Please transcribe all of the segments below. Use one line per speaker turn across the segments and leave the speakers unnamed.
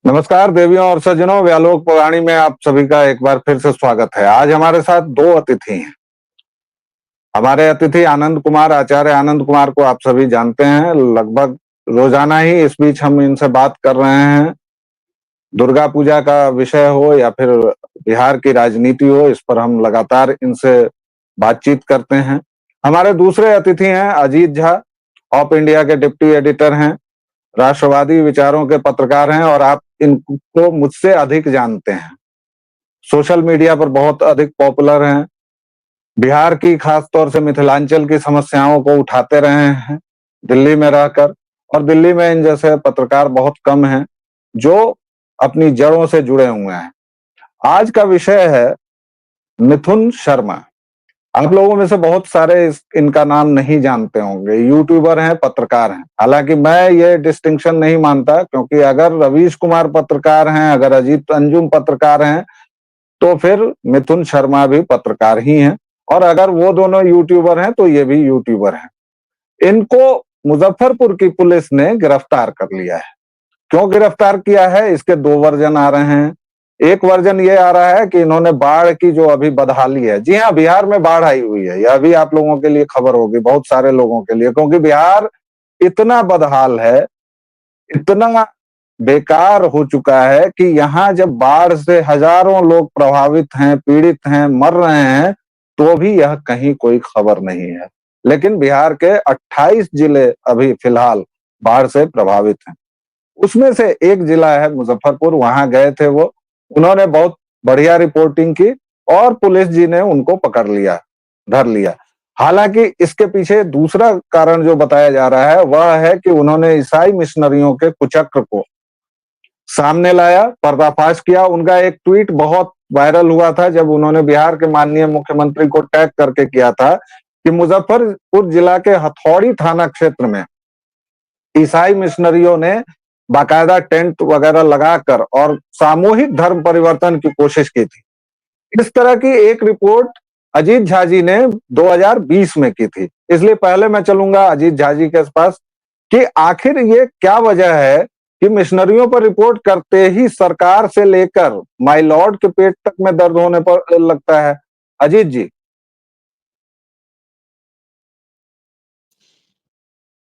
नमस्कार देवियों और सज्जनों, व्यालोक पुराणी में आप सभी का एक बार फिर से स्वागत है। आज हमारे साथ दो अतिथि हैं। हमारे अतिथि आनंद कुमार, आचार्य आनंद कुमार को आप सभी जानते हैं। लगभग रोजाना ही इस बीच हम इनसे बात कर रहे हैं। दुर्गा पूजा का विषय हो या फिर बिहार की राजनीति हो, इस पर हम लगातार इनसे बातचीत करते हैं। हमारे दूसरे अतिथि हैं अजीत झा, ऑप इंडिया के डिप्टी एडिटर हैं, राष्ट्रवादी विचारों के पत्रकार हैं और आप इनको मुझसे अधिक जानते हैं। सोशल मीडिया पर बहुत अधिक पॉपुलर हैं। बिहार की, खास तौर से मिथिलांचल की समस्याओं को उठाते रहे हैं दिल्ली में रहकर, और दिल्ली में इन जैसे पत्रकार बहुत कम हैं जो अपनी जड़ों से जुड़े हुए हैं। आज का विषय है मिथुन शर्मा। आप लोगों में से बहुत सारे इनका नाम नहीं जानते होंगे। यूट्यूबर हैं, पत्रकार हैं। हालांकि मैं ये डिस्टिंक्शन नहीं मानता, क्योंकि अगर रवीश कुमार पत्रकार हैं, अगर अजीत अंजुम पत्रकार हैं, तो फिर मिथुन शर्मा भी पत्रकार ही हैं। और अगर वो दोनों यूट्यूबर हैं तो ये भी यूट्यूबर हैं। इनको मुजफ्फरपुर की पुलिस ने गिरफ्तार कर लिया है। क्यों गिरफ्तार किया है, इसके दो वर्जन आ रहे हैं। एक वर्जन ये आ रहा है कि इन्होंने बाढ़ की जो अभी बदहाली है, जी हाँ, बिहार में बाढ़ आई हुई है, यह भी आप लोगों के लिए खबर होगी, बहुत सारे लोगों के लिए, क्योंकि बिहार इतना बदहाल है, इतना बेकार हो चुका है कि यहाँ जब बाढ़ से हजारों लोग प्रभावित हैं, पीड़ित हैं, मर रहे हैं, तो भी यह कहीं कोई खबर नहीं है। लेकिन बिहार के 28 जिले अभी फिलहाल बाढ़ से प्रभावित हैं। उसमें से एक जिला है मुजफ्फरपुर, वहां गए थे वो। उन्होंने बहुत बढ़िया रिपोर्टिंग की और पुलिस जी ने उनको पकड़ लिया, धर लिया। हालांकि इसके पीछे दूसरा कारण जो बताया जा रहा है वह है कि उन्होंने ईसाई मिशनरियों के कुचक्र को सामने लाया, पर्दाफाश किया। उनका एक ट्वीट बहुत वायरल हुआ था जब उन्होंने बिहार के माननीय मुख्यमंत्री को टैग करके किया था कि मुजफ्फरपुर जिला के हथौड़ी थाना क्षेत्र में ईसाई मिशनरियों ने बाकायदा टेंट वगैरह लगाकर और सामूहिक धर्म परिवर्तन की कोशिश की थी। इस तरह की एक रिपोर्ट अजीत झा जी ने 2020 में की थी। इसलिए पहले मैं चलूंगा अजीत झा जी के पास कि आखिर ये क्या वजह है कि मिशनरियों पर रिपोर्ट करते ही सरकार से लेकर माय लॉर्ड के पेट तक में दर्द होने पर लगता है। अजीत जी।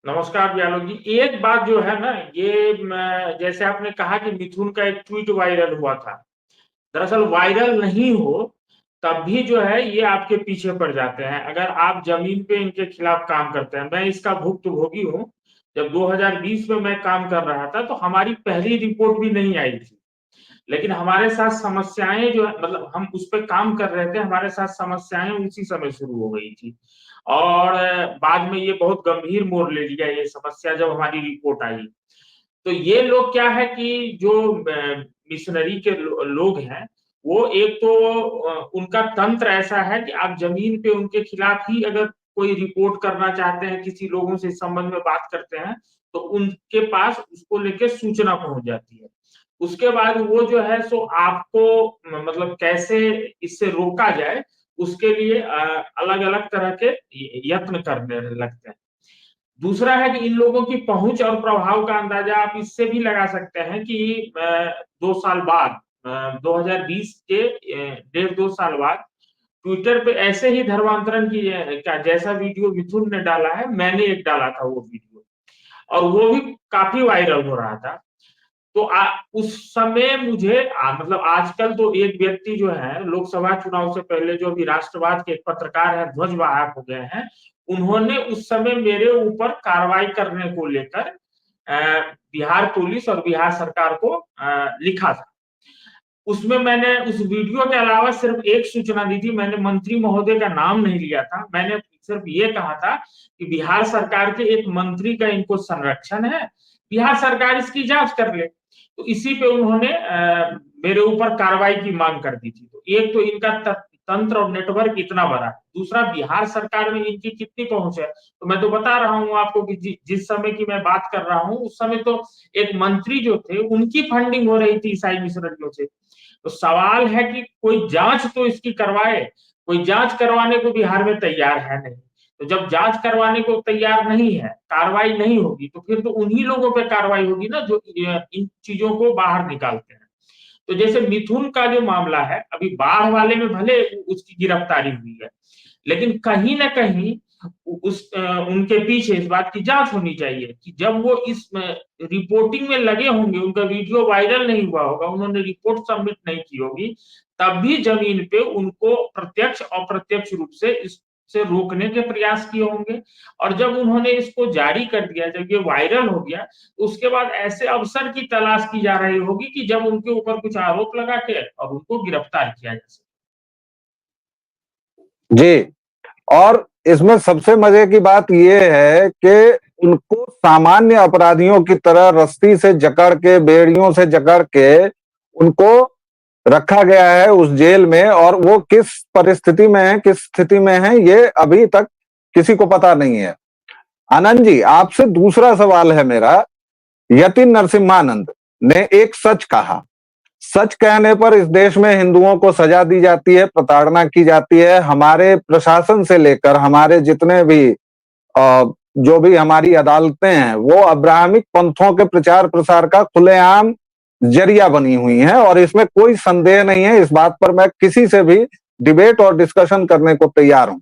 नमस्कार व्यालोक जी। एक बात जो है ना, ये जैसे आपने कहा कि मिथुन का एक ट्वीट वायरल हुआ था। दरअसल वायरल नहीं हो तब भी जो है ये आपके पीछे पड़ जाते हैं अगर आप जमीन पे इनके खिलाफ काम करते हैं। मैं इसका भुक्तभोगी हूँ। जब 2020 में मैं काम कर रहा था तो हमारी पहली रिपोर्ट भी नहीं आई थी, लेकिन हमारे साथ समस्याएं जो है, मतलब हम उस पर काम कर रहे थे, हमारे साथ समस्याएं उसी समय शुरू हो गई थी। और बाद में ये बहुत गंभीर मोड़ ले लिया ये समस्या जब हमारी रिपोर्ट आई। तो ये लोग क्या है कि जो मिशनरी के लोग हैं, वो एक तो उनका तंत्र ऐसा है कि आप जमीन पे उनके खिलाफ ही अगर कोई रिपोर्ट करना चाहते हैं, किसी लोगों से इस संबंध में बात करते हैं, तो उनके पास उसको लेके सूचना पहुंच जाती है। उसके बाद वो जो है सो आपको मतलब कैसे इससे रोका जाए, उसके लिए अलग अलग तरह के यत्न करने लगते हैं। दूसरा है कि इन लोगों की पहुंच और प्रभाव का अंदाजा आप इससे भी लगा सकते हैं कि 2 साल बाद, 2020 के 1.5-2 साल बाद ट्विटर पे ऐसे ही धर्मांतरण की का जैसा वीडियो मिथुन ने डाला है, मैंने एक डाला था वो वीडियो, और वो भी काफी वायरल हो रहा था। तो उस समय मुझे मतलब आजकल तो एक व्यक्ति जो है लोकसभा चुनाव से पहले जो अभी राष्ट्रवाद के एक पत्रकार है, ध्वजवाहक हो गए हैं, उन्होंने उस समय मेरे ऊपर कार्रवाई करने को लेकर बिहार पुलिस और बिहार सरकार को लिखा था। उसमें मैंने उस वीडियो के अलावा सिर्फ एक सूचना दी थी। मैंने मंत्री महोदय का नाम नहीं लिया था, मैंने सिर्फ ये कहा था कि बिहार सरकार के एक मंत्री का इनको संरक्षण है, बिहार सरकार इसकी जांच कर ले। तो इसी पे उन्होंने मेरे ऊपर कार्रवाई की मांग कर दी थी। तो एक तो इनका तंत्र और नेटवर्क इतना बड़ा है, दूसरा बिहार सरकार में इनकी कितनी पहुंच है। तो मैं तो बता रहा हूं आपको कि जिस समय की मैं बात कर रहा हूं उस समय तो एक मंत्री जो थे उनकी फंडिंग हो रही थी ईसाई मिशनरियों से। तो सवाल है कि कोई जांच तो इसकी करवाए, कोई जांच करवाने को बिहार में तैयार है नहीं। तो जब जांच करवाने को तैयार नहीं है, कार्रवाई नहीं होगी, तो फिर तो उन्हीं लोगों पे कार्रवाई होगी ना जो इन चीजों को बाहर निकालते हैं। तो जैसे मिथुन का जो मामला है, अभी बाढ़ वाले में भले उसकी गिरफ्तारी हुई है, लेकिन कहीं ना कहीं उनके पीछे इस बात की जांच होनी चाहिए कि जब वो इस रिपोर्टिंग में लगे होंगे, उनका वीडियो वायरल नहीं हुआ होगा, उन्होंने रिपोर्ट सबमिट नहीं की होगी, तब भी जमीन पे उनको प्रत्यक्ष अप्रत्यक्ष रूप से इससे रोकने के प्रयास किए होंगे। और जब उन्होंने इसको जारी कर दिया, जब ये वायरल हो गया, तो उसके बाद ऐसे अवसर की तलाश की जा रही होगी कि जब उनके ऊपर कुछ आरोप लगा के और उनको गिरफ्तार किया जा सके।
जी, और इसमें सबसे मजे की बात यह है कि उनको सामान्य अपराधियों की तरह रस्सी से जकड़ के, बेड़ियों से जकड़ के उनको रखा गया है उस जेल में, और वो किस परिस्थिति में है, किस स्थिति में है, ये अभी तक किसी को पता नहीं है। आनंद जी, आपसे दूसरा सवाल है मेरा। यतीन नरसिम्हानंद ने एक सच कहा। सच कहने पर इस देश में हिंदुओं को सजा दी जाती है, प्रताड़ना की जाती है। हमारे प्रशासन से लेकर हमारे जितने भी जो भी हमारी अदालतें हैं, वो अब्राहमिक पंथों के प्रचार प्रसार का खुलेआम जरिया बनी हुई हैं, और इसमें कोई संदेह नहीं है। इस बात पर मैं किसी से भी डिबेट और डिस्कशन करने को तैयार हूं।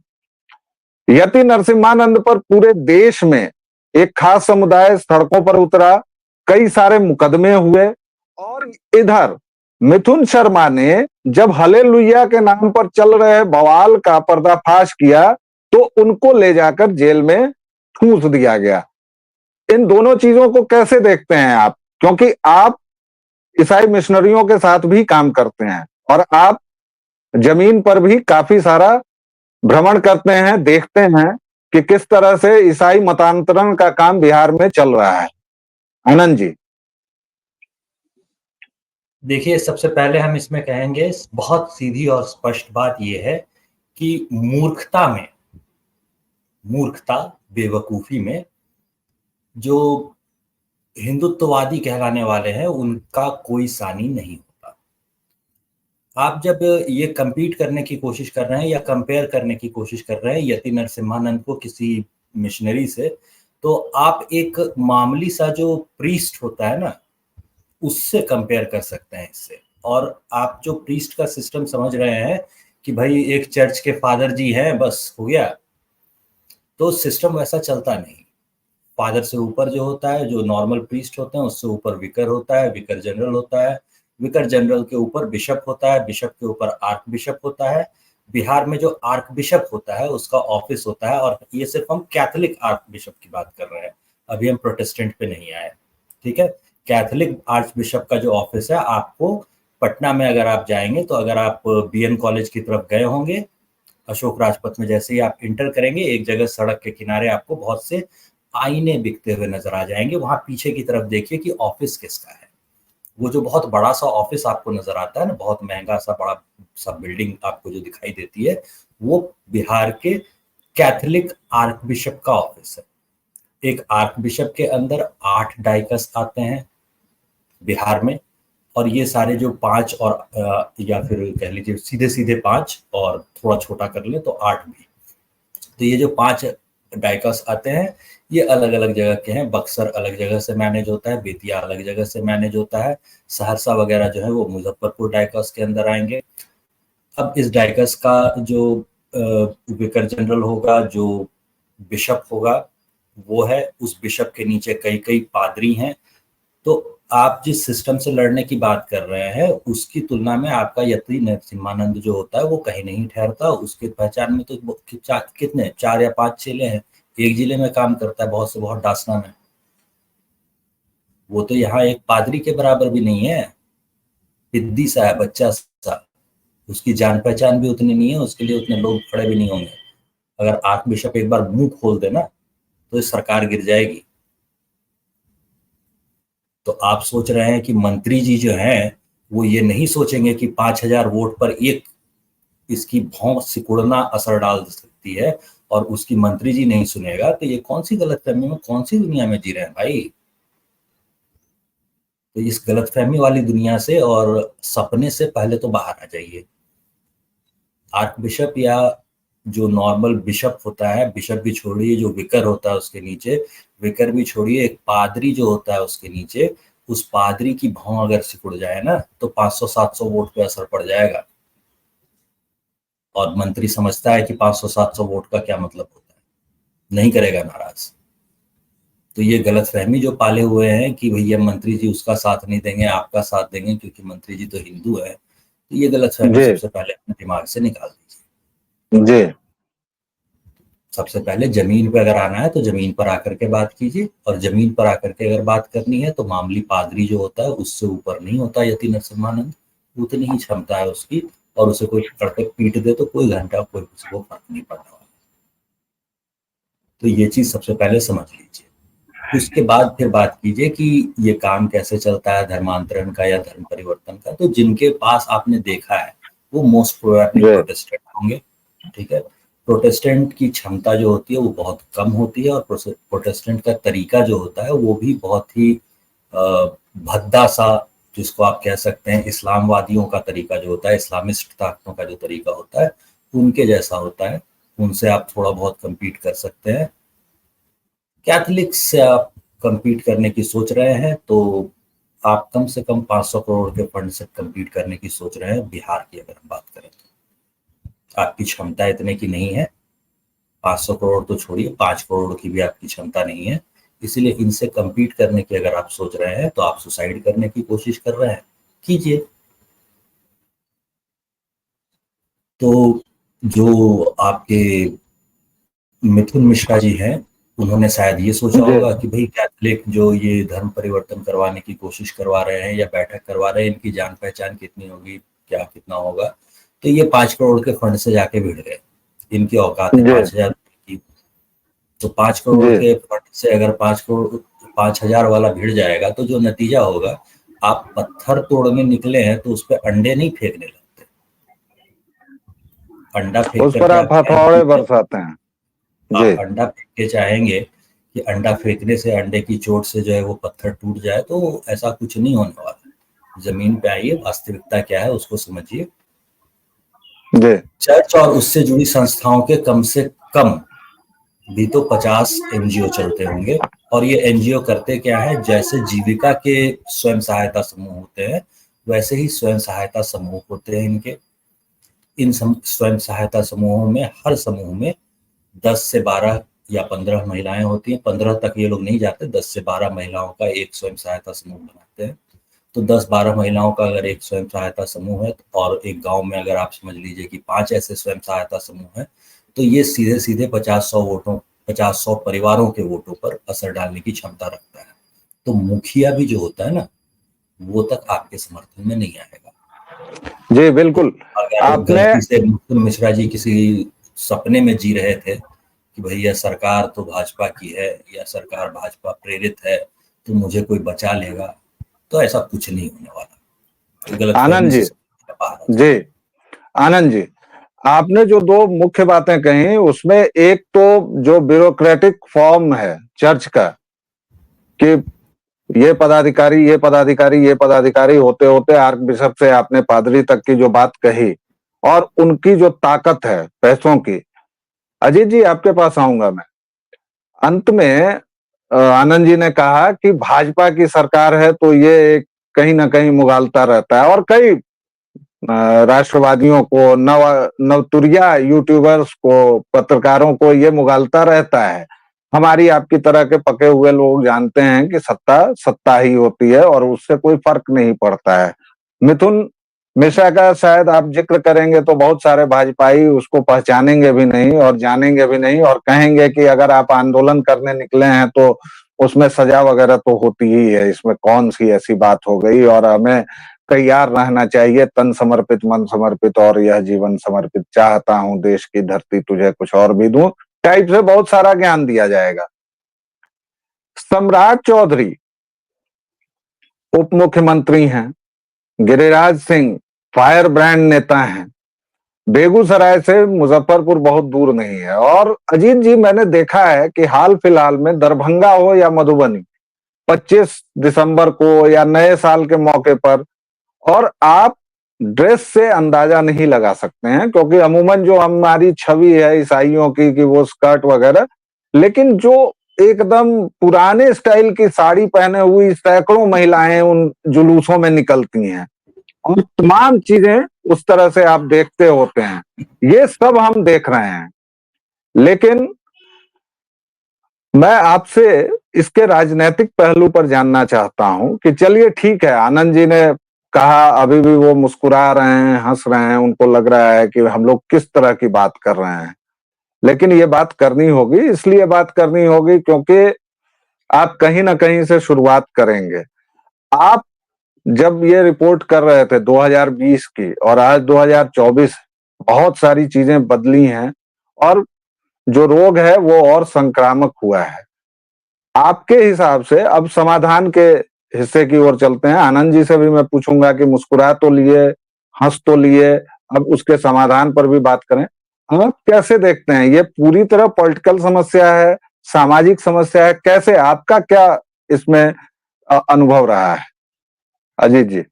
यति नरसिम्हानंद पर पूरे देश में एक खास समुदाय सड़कों पर उतरा, कई सारे मुकदमे हुए, और इधर मिथुन शर्मा ने जब हालेलुया के नाम पर चल रहे बवाल का पर्दाफाश किया, तो उनको ले जाकर जेल में ठूंस दिया गया। इन दोनों चीजों को कैसे देखते हैं आप? क्योंकि आप ईसाई मिशनरियों के साथ भी काम करते हैं, और आप जमीन पर भी काफी सारा भ्रमण करते हैं, देखते हैं कि किस तरह से ईसाई मतांतरण का काम बिहार में चल रहा है। आनंद जी।
देखिए, सबसे पहले हम इसमें कहेंगे, बहुत सीधी और स्पष्ट बात यह है कि मूर्खता, बेवकूफी में जो हिंदुत्ववादी कहलाने वाले हैं उनका कोई सानी नहीं होता। आप जब ये कंपीट करने की कोशिश कर रहे हैं या कंपेयर करने की कोशिश कर रहे हैं यति नरसिम्हानंद को किसी मिशनरी से, तो आप एक मामूली सा जो प्रीस्ट होता है ना, उससे कंपेयर कर सकते हैं इससे। और आप जो प्रीस्ट का सिस्टम समझ रहे हैं कि भाई एक चर्च के फादर जी हैं, बस हो गया, तो सिस्टम वैसा चलता नहीं। फादर से ऊपर जो होता है, जो नॉर्मल प्रीस्ट होते हैं, उससे ऊपर विकर होता है, विकर जनरल होता है, विकर जनरल के ऊपर बिशप होता है, बिशप के ऊपर आर्क बिशप होता है। बिहार में जो आर्क बिशप होता है उसका ऑफिस होता है, और ये सिर्फ हम कैथोलिक आर्क बिशप की बात कर रहे हैं, अभी हम प्रोटेस्टेंट पे नहीं आए, ठीक है। कैथोलिक आर्च बिशप का जो ऑफिस है, आपको पटना में अगर आप जाएंगे, तो अगर आप बीएन कॉलेज की तरफ गए होंगे, अशोक राजपथ में जैसे ही आप इंटर करेंगे, एक जगह सड़क के किनारे आपको बहुत से आईने बिकते हुए नजर आ जाएंगे। वहां पीछे की तरफ देखिए कि ऑफिस किसका है। वो जो बहुत बड़ा सा ऑफिस आपको नजर आता है ना, बहुत महंगा सा बड़ा सा बिल्डिंग आपको जो दिखाई देती है, वो बिहार के कैथोलिक आर्क बिशप का ऑफिस है। एक आर्क बिशप के अंदर 8 डाइकस आते हैं बिहार में, और ये सारे जो 5 और या फिर कह लीजिए सीधे सीधे 5 और थोड़ा छोटा कर ले तो 8 भी। तो ये जो 5 डाइकस आते हैं, ये अलग अलग जगह के हैं। बक्सर अलग जगह से मैनेज होता है, बेतिया अलग जगह से मैनेज होता है, सहरसा वगैरह जो है वो मुजफ्फरपुर डाइकस के अंदर आएंगे। अब इस डाइकस का जो विकर जनरल होगा, जो बिशप होगा, वो है, उस बिशप के नीचे कई कई पादरी हैं। तो आप जिस सिस्टम से लड़ने की बात कर रहे हैं, उसकी तुलना में आपका यति नरसिम्हानंद जो होता है वो कहीं नहीं ठहरता। उसके पहचान में तो कितने 4 या 5 चेले हैं, एक जिले में काम करता है, बहुत से बहुत डासना में। वो तो यहाँ एक पादरी के बराबर भी नहीं है, पिद्दी सा है, बच्चा सा। उसकी जान पहचान भी उतनी नहीं है, उसके लिए उतने लोग खड़े भी नहीं होंगे। अगर आर्क बिशप एक बार मुंह खोल देना तो सरकार गिर जाएगी। तो आप सोच रहे हैं कि मंत्री जी जो हैं वो ये नहीं सोचेंगे कि 5000 वोट पर एक इसकी भौं सिकुड़ना असर डाल सकती है, और उसकी मंत्री जी नहीं सुनेगा। तो ये कौन सी गलतफहमी में, कौन सी दुनिया में जी रहे हैं भाई? तो इस गलतफहमी वाली दुनिया से और सपने से पहले तो बाहर आ जाइए। आर्क बिशप या जो नॉर्मल बिशप होता है, बिशप भी छोड़िए, जो विकर होता है उसके नीचे, विकर भी छोड़िए, एक पादरी जो होता है उसके नीचे, उस पादरी की भौं अगर सिकुड़ जाए ना तो 500-700 वोट पे असर पड़ जाएगा। और मंत्री समझता है कि 500-700 वोट का क्या मतलब होता है, नहीं करेगा नाराज। तो ये गलतफहमी जो पाले हुए हैं कि भैया मंत्री जी उसका साथ नहीं देंगे, आपका साथ देंगे क्योंकि मंत्री जी तो हिंदू है, तो ये गलतफहमी
जी
सबसे पहले अपने दिमाग से निकाल दीजिए।
जी
सबसे पहले जमीन पे अगर आना है तो जमीन पर आकर के बात कीजिए, और जमीन पर आकर के अगर बात करनी है तो मामूली पादरी जो होता है उससे ऊपर नहीं होता यति नरसिम्हानंद, उतनी ही क्षमता है उसकी, और उसे कोई पकड़ के पीट दे तो कोई घंटा कोई किसी को फर्क नहीं पड़ने वाला। तो ये चीज सबसे पहले समझ लीजिए। उसके बाद फिर बात कीजिए कि ये काम कैसे चलता है धर्मांतरण का या धर्म परिवर्तन का। तो जिनके पास आपने देखा है वो मोस्ट प्रोबेबली
जी
प्रोटेस्टेंट होंगे, ठीक है। प्रोटेस्टेंट की क्षमता जो होती है वो बहुत कम होती है, और प्रोटेस्टेंट का तरीका जो होता है वो भी बहुत ही भद्दा सा, जिसको आप कह सकते हैं इस्लामवादियों का तरीका जो होता है, इस्लामिस्ट ताकतों का जो तरीका होता है उनके जैसा होता है। उनसे आप थोड़ा बहुत कम्पीट कर सकते हैं। कैथलिक से आप कम्पीट करने की सोच रहे हैं तो आप कम से कम 500 करोड़ के फंड से कम्पीट करने की सोच रहे हैं। बिहार की अगर हम बात करें तो आपकी क्षमता इतने की नहीं है, 500 करोड़ तो छोड़िए, 5 करोड़ की भी आपकी क्षमता नहीं है। इसलिए इनसे कम्पीट करने की अगर आप सोच रहे हैं तो आप सुसाइड करने की कोशिश कर रहे हैं, कीजिए। तो जो आपके मिथुन मिश्रा जी हैं उन्होंने शायद ये सोचा
जी
होगा कि भाई कैथलिक जो ये धर्म परिवर्तन करवाने की कोशिश करवा रहे हैं या बैठक करवा रहे हैं, इनकी जान पहचान कितनी होगी, क्या कितना होगा। तो ये 5 करोड़ के फंड से जाके भिड़ गए, इनकी औकात है
जी
5,000 की। तो 5 करोड़
जी
के फंड से अगर 5,000 वाला भिड़ जाएगा तो जो नतीजा होगा, आप पत्थर तोड़ने निकले हैं तो उस पर अंडे नहीं फेंकने लगते। अंडा फेंक
उस पर
करके
आप
आप
हथौड़े बरसाते हैं। जी
आप अंडा फेंक के चाहेंगे कि अंडा फेंकने से अंडे की चोट से जो है वो पत्थर टूट जाए, तो ऐसा कुछ नहीं होने वाला। जमीन पे आइए, वास्तविकता क्या है उसको समझिए।
जी
चर्च और उससे जुड़ी संस्थाओं के कम से कम भी तो 50 एनजीओ चलते होंगे, और ये एनजीओ करते क्या है, जैसे जीविका के स्वयं सहायता समूह होते हैं वैसे ही स्वयं सहायता समूह होते हैं इनके। इन स्वयं सहायता समूहों में हर समूह में 10 से 12 या 15 महिलाएं होती हैं। 15 तक ये लोग नहीं जाते, 10 से 12 महिलाओं का एक स्वयं सहायता समूह बनाते हैं। तो 10-12 महिलाओं का अगर एक स्वयं सहायता समूह है, और एक गांव में अगर आप समझ लीजिए कि 5 ऐसे स्वयं सहायता समूह हैं, तो ये सीधे सीधे 50-100 परिवारों के वोटों पर असर डालने की क्षमता रखता है। तो मुखिया भी जो होता है ना, वो तक आपके समर्थन में नहीं आएगा।
जी
तो
बिल्कुल।
अगर
आपने
गलती से मिथुन मिश्रा जी किसी सपने में जी रहे थे कि भैया सरकार तो भाजपा की है या सरकार भाजपा प्रेरित है तो मुझे कोई बचा लेगा, तो ऐसा कुछ नहीं होने वाला। तो गलतफहमी
आनंद
से
जी,
बाहर आ
जी आनंद जी, आपने जो दो मुख्य बातें कही उसमें एक तो जो ब्यूरोक्रेटिक फॉर्म है चर्च का, कि ये पदाधिकारी होते होते आर्क बिशप से आपने पादरी तक की जो बात कही, और उनकी जो ताकत है पैसों की। अजीत जी, आपके पास आऊंगा मैं। अंत में आनंद जी ने कहा कि भाजपा की सरकार है तो ये कहीं ना कहीं मुगालता रहता है, और कई राष्ट्रवादियों को, नवतुरिया यूट्यूबर्स को, पत्रकारों को ये मुगालता रहता है। हमारी आपकी तरह के पके हुए लोग जानते हैं कि सत्ता सत्ता ही होती है और उससे कोई फर्क नहीं पड़ता है। मिथुन मिश्रा का शायद आप जिक्र करेंगे तो बहुत सारे भाजपाई उसको पहचानेंगे भी नहीं और जानेंगे भी नहीं, और कहेंगे कि अगर आप आंदोलन करने निकले हैं तो उसमें सजा वगैरह तो होती ही है, इसमें कौन सी ऐसी बात हो गई, और हमें तैयार रहना चाहिए, तन समर्पित मन समर्पित और यह जीवन समर्पित, चाहता हूं देश की धरती तुझे कुछ और भी दूं टाइप से बहुत सारा ज्ञान दिया जाएगा। सम्राट चौधरी उप मुख्यमंत्री हैं, गिरिराज सिंह फायर ब्रांड नेता हैं, बेगूसराय से मुजफ्फरपुर बहुत दूर नहीं है। और अजीत जी, मैंने देखा है कि हाल फिलहाल में दरभंगा हो या मधुबनी, 25 दिसंबर को या नए साल के मौके पर, और आप ड्रेस से अंदाजा नहीं लगा सकते हैं, क्योंकि अमूमन जो हमारी छवि है ईसाइयों की कि वो स्कर्ट वगैरह, लेकिन जो एकदम पुराने स्टाइल की साड़ी पहने हुई सैकड़ों महिलाएं उन जुलूसों में निकलती हैं और तमाम चीजें उस तरह से आप देखते होते हैं, ये सब हम देख रहे हैं। लेकिन मैं आपसे इसके राजनीतिक पहलू पर जानना चाहता हूं कि चलिए ठीक है, आनंद जी ने कहा, अभी भी वो मुस्कुरा रहे हैं, हंस रहे हैं, उनको लग रहा है कि हम लोग किस तरह की बात कर रहे हैं, लेकिन ये बात करनी होगी, इसलिए बात करनी होगी क्योंकि आप कहीं ना कहीं से शुरुआत करेंगे। आप जब ये रिपोर्ट कर रहे थे 2020 की और आज 2024, बहुत सारी चीजें बदली हैं और जो रोग है वो और संक्रामक हुआ है। आपके हिसाब से अब समाधान के हिस्से की ओर चलते हैं। आनंद जी से भी मैं पूछूंगा कि मुस्कुरा तो लिए, हंस तो लिए, अब उसके समाधान पर भी बात करें। आप कैसे देखते हैं, ये पूरी तरह पॉलिटिकल समस्या है, सामाजिक समस्या है, कैसे, आपका क्या इसमें अनुभव रहा है? अजीत जी।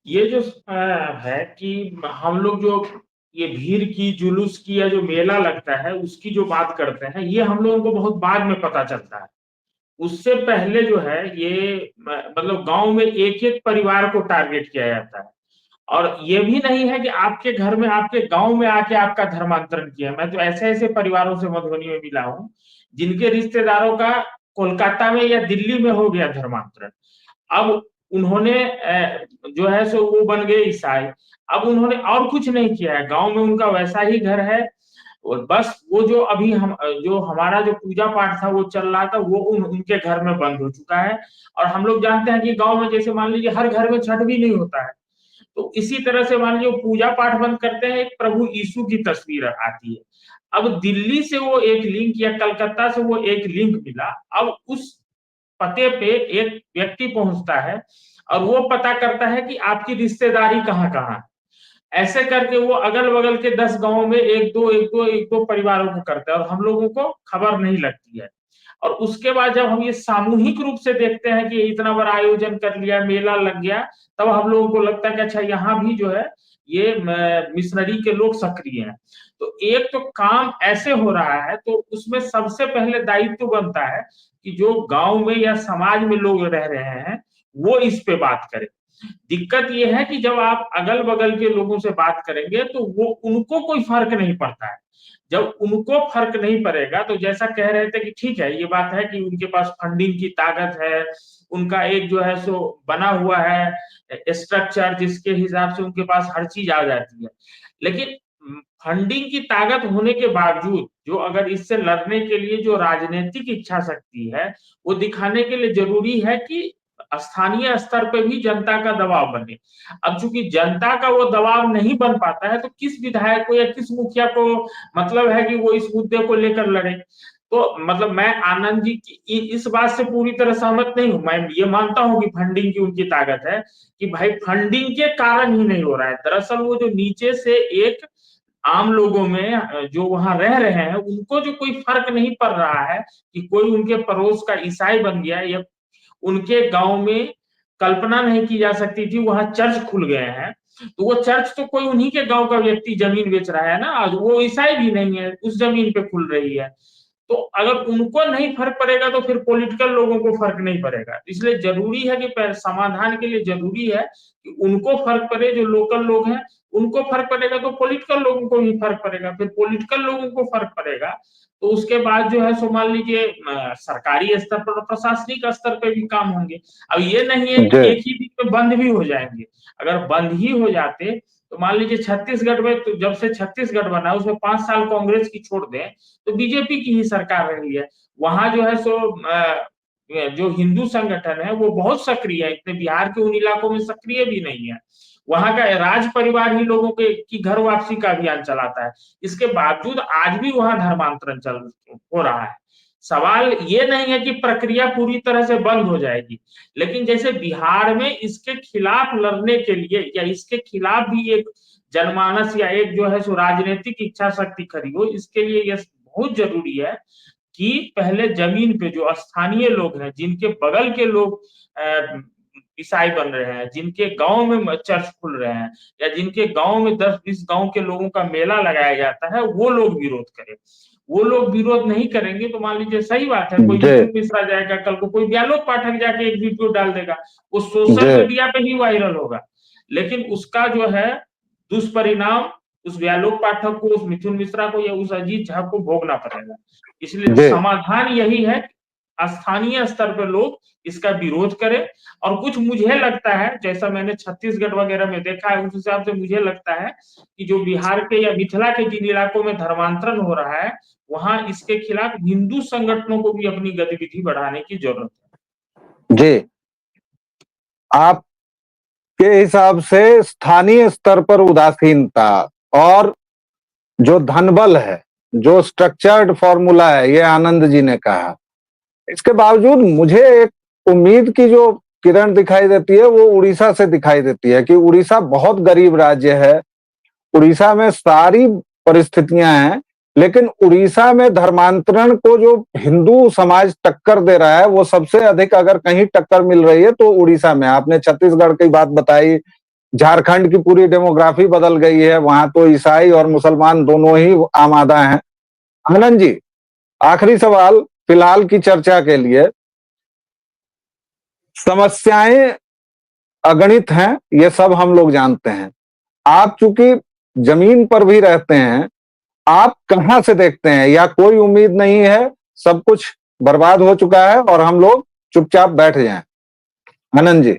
ये जो है कि हम लोग जो ये भीड़ की, जुलूस की या जो मेला लगता है उसकी जो बात करते हैं, ये हम लोगों को बहुत बाद में पता चलता है। उससे पहले जो है ये मतलब गांव में एक एक परिवार को टारगेट किया जाता है। और ये भी नहीं है कि आपके घर में, आपके गांव में आके आपका धर्मांतरण किया। मैं तो ऐसे ऐसे परिवारों से मधुबनी में मिला हूं जिनके रिश्तेदारों का कोलकाता में या दिल्ली में हो गया धर्मांतरण। अब उन्होंने जो है सो वो बन गए ईसाई। अब उन्होंने और कुछ नहीं किया है, गांव में उनका वैसा ही घर है। और बस वो जो अभी हम जो हमारा जो पूजा पाठ था वो चल रहा था, वो उनके घर में बंद हो चुका है। और हम लोग जानते हैं कि गांव में जैसे मान लीजिए हर घर में छठ भी नहीं होता है, तो इसी तरह से मान लीजिए पूजा पाठ बंद करते हैं, एक प्रभु यीशु की तस्वीर आती है। अब दिल्ली से वो एक लिंक या कलकत्ता से वो एक लिंक मिला। अब उस पते पे एक व्यक्ति पहुंचता है और वो पता करता है कि आपकी रिश्तेदारी कहाँ कहाँ है। ऐसे करके वो अगल बगल के 10 गांवों में एक दो परिवारों को करता है और हम लोगों को खबर नहीं लगती है। और उसके बाद जब हम ये सामूहिक रूप से देखते हैं कि इतना बड़ा आयोजन कर लिया, मेला लग गया, तब हम लोगों को लगता है कि अच्छा यहाँ भी जो है ये मिशनरी के लोग सक्रिय हैं। तो एक तो काम ऐसे हो रहा है, तो उसमें सबसे पहले दायित्व बनता है कि जो गांव में या समाज में लोग रह रहे हैं वो इस पे बात करें। दिक्कत ये है कि जब आप अगल बगल के लोगों से बात करेंगे तो वो उनको कोई फर्क नहीं पड़ता है। जब उनको फर्क नहीं पड़ेगा तो जैसा कह रहे थे कि ठीक है, ये बात है कि उनके पास फंडिंग की ताकत है, उनका एक जो है सो बना हुआ है स्ट्रक्चर जिसके हिसाब से उनके पास हर चीज आ जाती है। लेकिन फंडिंग की ताकत होने के बावजूद जो अगर इससे लड़ने के लिए जो राजनीतिक इच्छा शक्ति है वो दिखाने के लिए जरूरी है कि स्थानीय स्तर पे भी जनता का दबाव बने। अब चूंकि जनता का वो दबाव नहीं बन पाता है तो किस विधायक को या किस मुखिया को मतलब है कि वो इस मुद्दे को लेकर लड़े। तो मतलब मैं आनंद जी की इस बात से पूरी तरह सहमत नहीं हूं। मैं ये मानता हूं कि फंडिंग की उनकी ताकत है कि भाई फंडिंग के कारण ही नहीं हो रहा है। दरअसल वो जो नीचे से एक आम लोगों में जो वहां रह रहे हैं उनको जो कोई फर्क नहीं पड़ रहा है कि कोई उनके पड़ोस का ईसाई बन गया, या उनके गांव में कल्पना नहीं की जा सकती थी वहां चर्च खुल गए हैं। तो वो चर्च तो कोई उन्हीं के गांव का व्यक्ति जमीन बेच रहा है ना, आज वो ईसाई भी नहीं है, उस जमीन पे खुल रही है। तो अगर उनको नहीं फर्क पड़ेगा तो फिर पॉलिटिकल लोगों को फर्क नहीं पड़ेगा। इसलिए जरूरी है कि समाधान के लिए जरूरी है कि उनको फर्क पड़े, जो लोकल लोग हैं उनको फर्क पड़ेगा तो पॉलिटिकल लोगों को भी फर्क पड़ेगा, फिर पॉलिटिकल लोगों को फर्क पड़ेगा तो उसके बाद जो है सो मान लीजिए सरकारी स्तर पर, प्रशासनिक स्तर पे भी काम होंगे। अब ये नहीं है कि
जी।
एक ही दिन में बंद भी हो जाएंगे। अगर बंद ही हो जाते तो मान लीजिए छत्तीसगढ़ में, तो जब से छत्तीसगढ़ बना उसमें 5 साल कांग्रेस की छोड़ दें तो बीजेपी की ही सरकार रही है। वहां जो है सो जो हिंदू संगठन है वो बहुत सक्रिय है, इतने बिहार के उन इलाकों में सक्रिय भी नहीं है। वहां का राज परिवार ही लोगों के की घर वापसी का अभियान चलाता है। इसके बावजूद आज भी वहां धर्मांतरण चल हो रहा है। सवाल ये नहीं है कि प्रक्रिया पूरी तरह से बंद हो जाएगी, लेकिन जैसे बिहार में इसके खिलाफ लड़ने के लिए या इसके खिलाफ भी एक जनमानस या एक जो है सो राजनीतिक इच्छा शक्ति खड़ी हो, इसके लिए यह बहुत जरूरी है कि पहले जमीन पे जो स्थानीय लोग हैं, जिनके बगल के लोग ईसाई बन रहे हैं, जिनके गांव में चर्च खुल रहे हैं, या जिनके गांव में 10-20 गांव के लोगों का मेला लगाया जाता है, वो लोग विरोध करें। वो लोग विरोध नहीं करेंगे तो मान लीजिए सही बात है, कोई मिथुन मिश्रा जाएगा, कल को कोई व्यालोक पाठक जाके एक वीडियो डाल देगा, वो सोशल मीडिया पे ही वायरल होगा, लेकिन उसका जो है दुष्परिणाम उस व्यालोक पाठक को, उस मिथुन मिश्रा को या उस अजीत झा को भोगना पड़ेगा। इसलिए समाधान यही है, स्थानीय स्तर पर लोग इसका विरोध करें। और कुछ मुझे लगता है, जैसा मैंने छत्तीसगढ़ वगैरह में देखा है, उस हिसाब से मुझे लगता है कि जो बिहार के या मिथिला के जिन इलाकों में धर्मांतरण हो रहा है, वहां इसके खिलाफ हिंदू संगठनों को भी अपनी गतिविधि बढ़ाने की जरूरत है।
जी, आपके हिसाब से स्थानीय स्तर पर उदासीनता और जो धनबल है, जो स्ट्रक्चर्ड फॉर्मूला है, ये आनंद जी ने कहा, इसके बावजूद मुझे एक उम्मीद की जो किरण दिखाई देती है वो उड़ीसा से दिखाई देती है कि उड़ीसा बहुत गरीब राज्य है, उड़ीसा में सारी परिस्थितियां हैं, लेकिन उड़ीसा में धर्मांतरण को जो हिंदू समाज टक्कर दे रहा है, वो सबसे अधिक अगर कहीं टक्कर मिल रही है तो उड़ीसा में। आपने छत्तीसगढ़ की बात बताई, झारखंड की पूरी डेमोग्राफी बदल गई है, वहां तो ईसाई और मुसलमान दोनों ही आमादा हैं। आनंद जी, आखिरी सवाल फिलहाल की चर्चा के लिए, समस्याएं अगणित हैं, ये सब हम लोग जानते हैं। आप चूंकि जमीन पर भी रहते हैं, आप कहां से देखते हैं, या कोई उम्मीद नहीं है, सब कुछ बर्बाद हो चुका है और हम लोग चुपचाप बैठ जाएं? आनंद जी।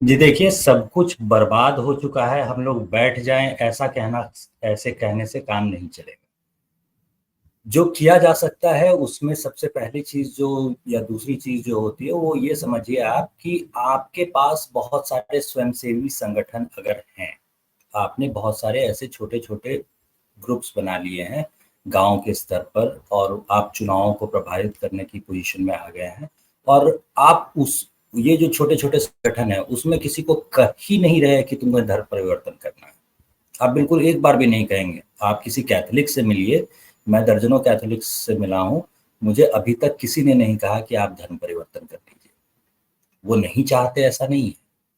जी देखिए, सब कुछ बर्बाद हो चुका है, हम लोग बैठ जाएं, ऐसे कहने से काम नहीं चलेगा। जो किया जा सकता है उसमें सबसे पहली चीज जो, या दूसरी चीज जो होती है, वो ये समझिए आप कि आपके पास बहुत सारे स्वयंसेवी संगठन अगर हैं, आपने बहुत सारे ऐसे छोटे छोटे ग्रुप्स बना लिए हैं गांव के स्तर पर, और आप चुनावों को प्रभावित करने की पोजीशन में आ गए हैं, और आप ये जो छोटे छोटे संगठन है उसमें किसी को कह ही नहीं रहे कि तुम्हें धर्म परिवर्तन करना है। आप बिल्कुल एक बार भी नहीं कहेंगे। आप किसी कैथोलिक से मिलिए, मैं दर्जनों कैथोलिक से मिला हूं, मुझे अभी तक किसी ने नहीं कहा कि आप धर्म परिवर्तन कर लीजिए। वो नहीं चाहते, ऐसा नहीं है।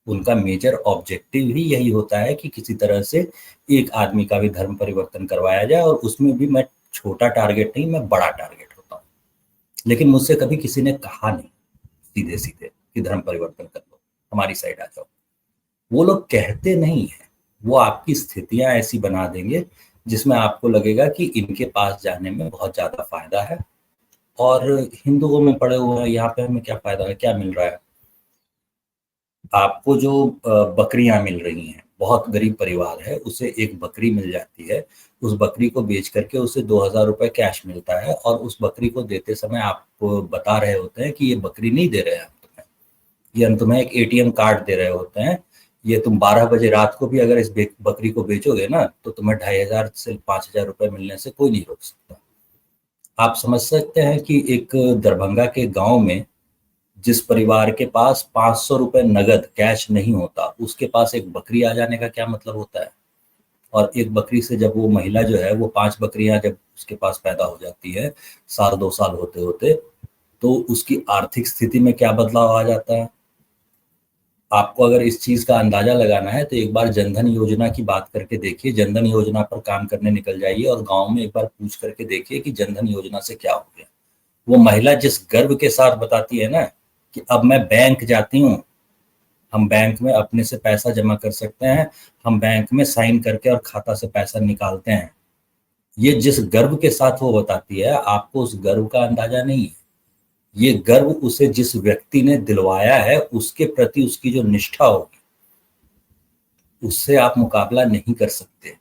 उनका मेजर ऑब्जेक्टिव ही यही होता है कि किसी तरह से एक आदमी का भी धर्म परिवर्तन करवाया जाए, और उसमें भी मैं छोटा टारगेट नहीं, मैं बड़ा टारगेट होता हूँ। लेकिन मुझसे कभी किसी ने कहा नहीं सीधे सीधे कि धर्म परिवर्तन कर लो, हमारी साइड आ जाओ। वो लोग कहते नहीं है, वो आपकी स्थितियां ऐसी बना देंगे जिसमें आपको लगेगा कि इनके पास जाने में बहुत ज्यादा फायदा है, और हिंदुओं में पड़े हुए हैं, यहाँ पे हमें क्या फायदा है, क्या मिल रहा है। आपको जो बकरियां मिल रही हैं, बहुत गरीब परिवार है, उसे एक बकरी मिल जाती है, उस बकरी को बेच करके उसे 2,000 रुपए कैश मिलता है, और उस बकरी को देते समय आपको बता रहे होते हैं कि ये बकरी नहीं दे रहे हैं हम तुम्हें, ये हम तुम्हें एक ATM कार्ड दे रहे होते हैं, ये तुम 12 बजे रात को भी अगर इस बकरी को बेचोगे ना, तो तुम्हें 2,500 से 5,000 रुपए मिलने से कोई नहीं रोक सकता। आप समझ सकते हैं कि एक दरभंगा के गांव में जिस परिवार के पास 500 रुपए नगद कैश नहीं होता, उसके पास एक बकरी आ जाने का क्या मतलब होता है। और एक बकरी से जब वो महिला जो है, वो 5 बकरियां जब उसके पास पैदा हो जाती है, 1-2 साल होते होते, तो उसकी आर्थिक स्थिति में क्या बदलाव आ जाता है। आपको अगर इस चीज का अंदाजा लगाना है तो एक बार जनधन योजना की बात करके देखिए, जनधन योजना पर काम करने निकल जाइए और गांव में एक बार पूछ करके देखिए कि जनधन योजना से क्या हो गया। वो महिला जिस गर्व के साथ बताती है ना कि अब मैं बैंक जाती हूँ, हम बैंक में अपने से पैसा जमा कर सकते हैं, हम बैंक में साइन करके और खाता से पैसा निकालते हैं, ये जिस गर्व के साथ वो बताती है, आपको उस गर्व का अंदाजा नहीं है। ये गर्व उसे जिस व्यक्ति ने दिलवाया है, उसके प्रति उसकी जो निष्ठा होगी, उससे आप मुकाबला नहीं कर सकते।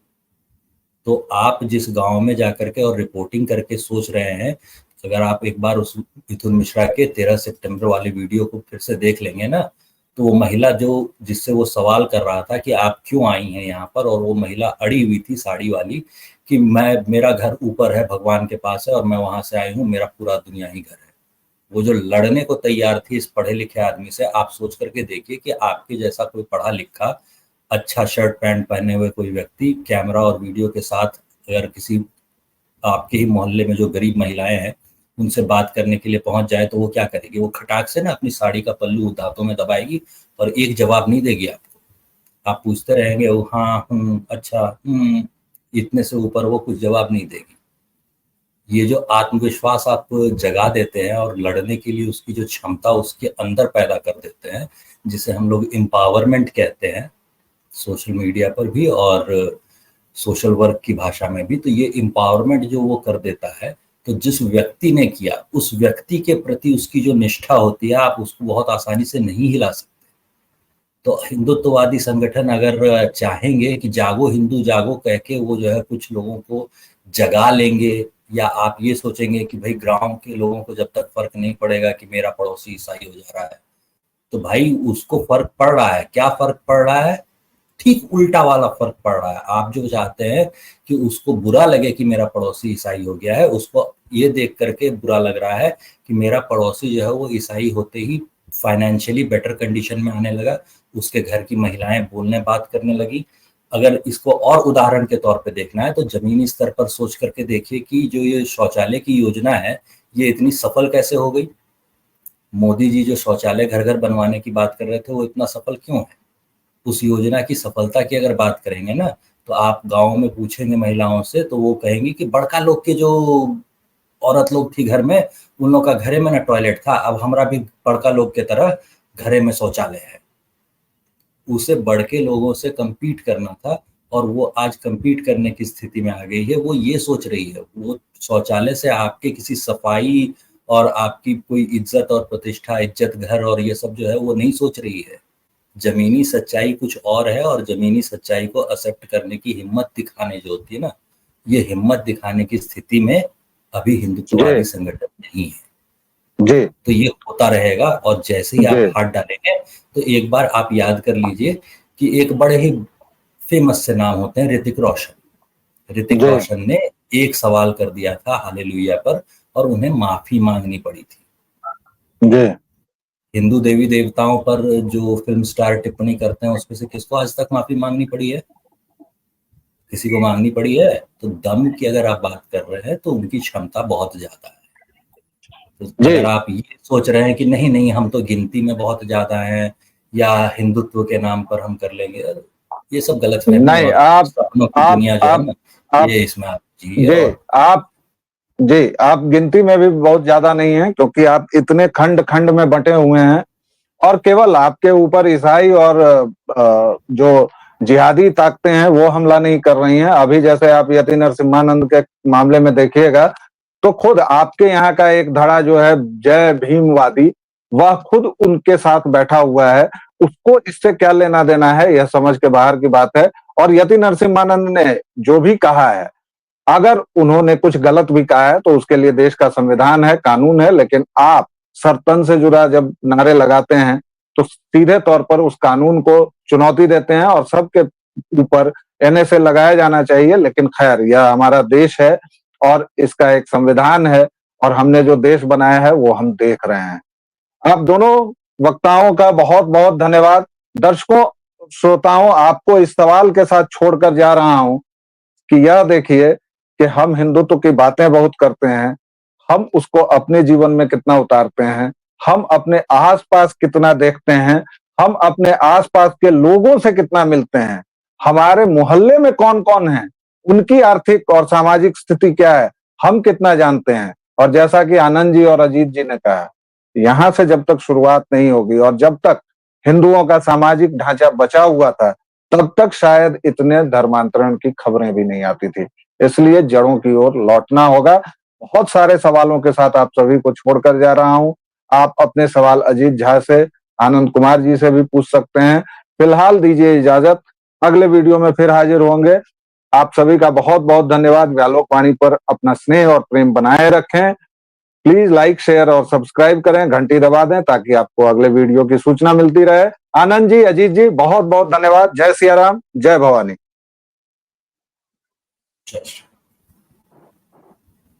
तो आप जिस गांव में जाकर के और रिपोर्टिंग करके सोच रहे हैं, अगर आप एक बार उस मिथुन मिश्रा के 13 सितंबर वाले वीडियो को फिर से देख लेंगे ना, तो वो महिला जो जिससे वो सवाल कर रहा था कि आप क्यों आई हैं यहाँ पर, और वो महिला अड़ी हुई थी साड़ी वाली कि मेरा घर ऊपर है, भगवान के पास है, और मैं वहां से आई हूँ, मेरा पूरा दुनिया ही घर है। वो जो लड़ने को तैयार थी इस पढ़े लिखे आदमी से, आप सोच करके देखिए कि आपके जैसा कोई पढ़ा लिखा, अच्छा शर्ट पैंट पहने हुए कोई व्यक्ति कैमरा और वीडियो के साथ अगर किसी आपके ही मोहल्ले में जो गरीब महिलाएं हैं उनसे बात करने के लिए पहुंच जाए तो वो क्या करेगी, वो खटाक से ना अपनी साड़ी का पल्लू दांतों में दबाएगी और एक जवाब नहीं देगी आपको। आप पूछते रहेंगे वो हाँ अच्छा इतने से ऊपर वो कुछ जवाब नहीं देगी। ये जो आत्मविश्वास आप जगा देते हैं और लड़ने के लिए उसकी जो क्षमता उसके अंदर पैदा कर देते हैं, जिसे हम लोग एम्पावरमेंट कहते हैं सोशल मीडिया पर भी और सोशल वर्क की भाषा में भी, तो ये एम्पावरमेंट जो वो कर देता है, तो जिस व्यक्ति ने किया उस व्यक्ति के प्रति उसकी जो निष्ठा होती है आप उसको बहुत आसानी से नहीं हिला सकते। तो हिंदुत्ववादी संगठन अगर चाहेंगे कि जागो हिंदू जागो कह के वो जो है कुछ लोगों को जगा लेंगे, या आप ये सोचेंगे कि भाई गांव के लोगों को जब तक फर्क नहीं पड़ेगा कि मेरा पड़ोसी ईसाई हो जा रहा है, तो भाई उसको फर्क पड़ रहा है। क्या फर्क पड़ रहा है? ठीक उल्टा वाला फर्क पड़ रहा है। आप जो चाहते हैं कि उसको बुरा लगे कि मेरा पड़ोसी ईसाई हो गया है, उसको ये देख करके बुरा लग रहा है कि मेरा पड़ोसी जो है वो ईसाई होते ही फाइनेंशियली बेटर कंडीशन में आने लगा, उसके घर की महिलाएं बोलने बात करने लगी। अगर इसको और उदाहरण के तौर पे देखना है तो जमीनी स्तर पर सोच करके देखिए कि जो ये शौचालय की योजना है ये इतनी सफल कैसे हो गई। मोदी जी जो शौचालय घर घर बनवाने की बात कर रहे थे वो इतना सफल क्यों है? उस योजना की सफलता की अगर बात करेंगे ना तो आप गाँव में पूछेंगे महिलाओं से तो वो कहेंगी कि बड़का लोग के जो औरत लोग थी घर में उन लोग का घरे में ना टॉयलेट था, अब हमारा भी बड़का लोग के तरह घरे में शौचालय है। उसे बढ़ के लोगों से compete करना था और वो आज compete करने की स्थिति में आ गई है। वो ये सोच रही है, वो शौचालय से आपके किसी सफाई और आपकी कोई इज्जत और प्रतिष्ठा, इज्जत घर और ये सब जो है वो नहीं सोच रही है। जमीनी सच्चाई कुछ और है और जमीनी सच्चाई को एक्सेप्ट करने की हिम्मत दिखाने जो होती है ना, ये हिम्मत दिखाने की स्थिति में अभी हिंदुत्ववादी संगठन नहीं है
जी।
तो ये होता रहेगा। और जैसे ही आप हाथ डालेंगे तो एक बार आप याद कर लीजिए कि एक बड़े ही फेमस से नाम होते हैं ऋतिक रोशन। ऋतिक रोशन ने एक सवाल कर दिया था हालेलुया पर और उन्हें माफी मांगनी पड़ी थी।
जी।
हिंदू देवी देवताओं पर जो फिल्म स्टार टिप्पणी करते हैं उसमें से किसको आज तक माफी मांगनी पड़ी है? किसी को मांगनी पड़ी है? तो दम की अगर आप बात कर रहे हैं तो उनकी क्षमता बहुत ज्यादा है। तो अगर आप ये सोच रहे हैं कि नहीं नहीं हम तो गिनती में बहुत ज्यादा हैं या हिंदुत्व के नाम पर हम कर लेंगे, ये सब गलत फहमी और सपनों की दुनिया जो है ना, ये इसमें आप
जी आप गिनती में भी बहुत ज्यादा नहीं है, क्योंकि आप इतने खंड खंड में बंटे हुए हैं और केवल आपके ऊपर ईसाई और जो जिहादी ताकतें हैं वो हमला नहीं कर रही हैं। अभी जैसे आप यति नरसिम्हानंद के मामले में देखिएगा तो खुद आपके यहाँ का एक धड़ा जो है जय भीमवादी, वह खुद उनके साथ बैठा हुआ है। उसको इससे क्या लेना देना है, यह समझ के बाहर की बात है। और यति नरसिम्हानंद ने जो भी कहा है, अगर उन्होंने कुछ गलत भी कहा है तो उसके लिए देश का संविधान है, कानून है, लेकिन आप सरतन से जुड़ा जब नारे लगाते हैं तो सीधे तौर पर उस कानून को चुनौती देते हैं और सबके ऊपर NSA लगाया जाना चाहिए। लेकिन खैर, यह हमारा देश है और इसका एक संविधान है और हमने जो देश बनाया है वो हम देख रहे हैं। आप दोनों वक्ताओं का बहुत बहुत धन्यवाद। दर्शकों, श्रोताओं, आपको इस सवाल के साथ छोड़कर जा रहा हूं कि यह देखिए कि हम हिंदुत्व की बातें बहुत करते हैं, हम उसको अपने जीवन में कितना उतारते हैं, हम अपने आसपास कितना देखते हैं, हम अपने आसपास के लोगों से कितना मिलते हैं, हमारे मोहल्ले में कौन कौन है, उनकी आर्थिक और सामाजिक स्थिति क्या है, हम कितना जानते हैं। और जैसा कि आनंद जी और अजीत जी ने कहा, यहाँ से जब तक शुरुआत नहीं होगी और जब तक हिंदुओं का सामाजिक ढांचा बचा हुआ था तब तक शायद इतने धर्मांतरण की खबरें भी नहीं आती थी। इसलिए जड़ों की ओर लौटना होगा। बहुत सारे सवालों के साथ आप सभी को छोड़कर जा रहा हूं। आप अपने सवाल अजीत झा से, आनंद कुमार जी से भी पूछ सकते हैं। फिलहाल दीजिए इजाजत, अगले वीडियो में फिर हाजिर होंगे। आप सभी का बहुत बहुत धन्यवाद। व्यालोक वाणी पर अपना स्नेह और प्रेम बनाए रखें। प्लीज लाइक, शेयर और सब्सक्राइब करें, घंटी दबा दें ताकि आपको अगले वीडियो की सूचना मिलती रहे। आनंद जी, अजीत जी, बहुत बहुत धन्यवाद। जय सिया राम, जय भवानी।